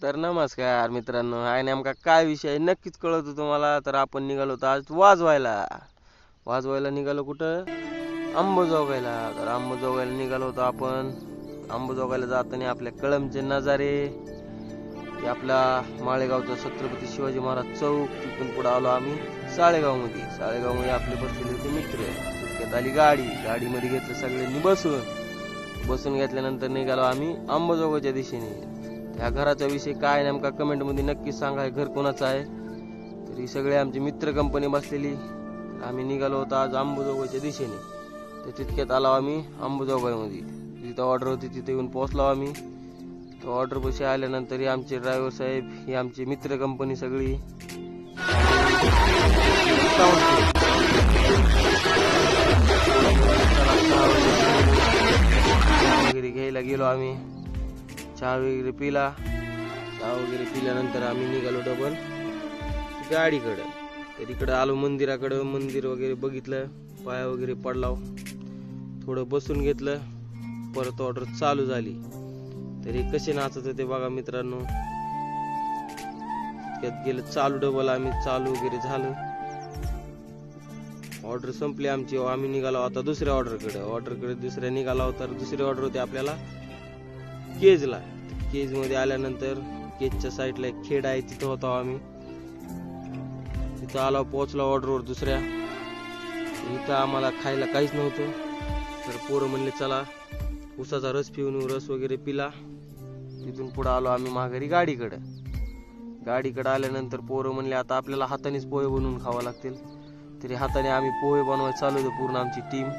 तर नमस्कार मित्रांनो, हा नेमका काय विषय आहे नक्कीच कळत तुम्हाला. तर आपण निघालो होतो आज वाजवायला निघालो कुठं, अंबाजोगाईला. तर अंबाजोगाईला निघालो होतो आपण. अंबाजोगाईला जाताना आपल्या कळमचे नजारे, हे आपला माळेगावचा छत्रपती शिवाजी महाराज चौक, तिथून पुढे आलो आम्ही साळेगाव मध्ये आपले बसलेले होते मित्र. तितक्यात आली गाडीमध्ये घेतलं सगळ्यांनी बसून घेतल्यानंतर निघालो आम्ही अंबाजोगाईच्या दिशेने. त्या घराचा विषय काय नेमका कमेंट मध्ये नक्कीच सांगा, घर कोणाचं आहे. तर ही सगळे आमची मित्र कंपनी बसलेली. आम्ही निघालो होतो आज अंबाजोगाईच्या दिशेने. तर तितक्यात आलो आम्ही अंबाजोगाईमध्ये. जिथं ऑर्डर होती तिथे येऊन पोहोचलो आम्ही. तो ऑर्डर पैसे आल्यानंतर हे आमचे ड्रायव्हर साहेब, ही आमची मित्र कंपनी सगळी वगैरे घ्यायला गेलो आम्ही. चहा वगैरे पिल्यानंतर आम्ही निघालो डबल गाडीकडं. तर इकडं आलो मंदिर वगैरे बघितलं, पाया वगैरे पडलाव, थोडं बसून घेतलं. परत ऑर्डर चालू झाली. तरी कसे नाचत होते बघा मित्रांनो. त्यात गेलं चालू डबल, आम्ही चालू वगैरे झालं. ऑर्डर संपली आमची. आम्ही निघालो आता दुसऱ्या ऑर्डरकडे दुसऱ्या निघाला होता. दुसरी ऑर्डर होती आपल्याला केजला. केज मध्ये आल्यानंतर केजच्या साईडला एक खेड आहे, तिथं होतो आम्ही. तिथं आलो, पोहोचलो ऑर्डरवर दुसऱ्या. इथं आम्हाला खायला काहीच नव्हतं. तर पोरं म्हणले चला उसाचा रस पिऊन रस वगैरे पिला. तिथून पुढे आलो आम्ही माघारी गाडीकडे आल्यानंतर पोरं म्हणले आता आपल्याला हातानेच पोहे बनवून खावं लागतील. तरी हाताने आम्ही पोहे बनवायला चालू होतो, पूर्ण आमची टीम.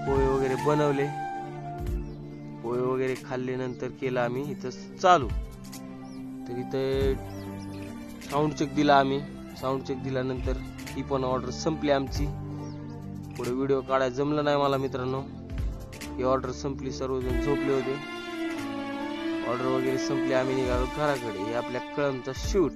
पोहे वगैरे बनवले, पोहे वगैरे खाल्ले. नंतर केलं आम्ही इथं चालू. तर इथं साऊंड चेक दिल्यानंतर ही पण ऑर्डर संपली आमची. पुढे व्हिडिओ काढायला जमलं नाही मला मित्रांनो. ही ऑर्डर संपली, सर्वजण झोपले होते. ऑर्डर वगैरे संपली, आम्ही निघालो घराकडे. हे आपल्या कळमचा शूट.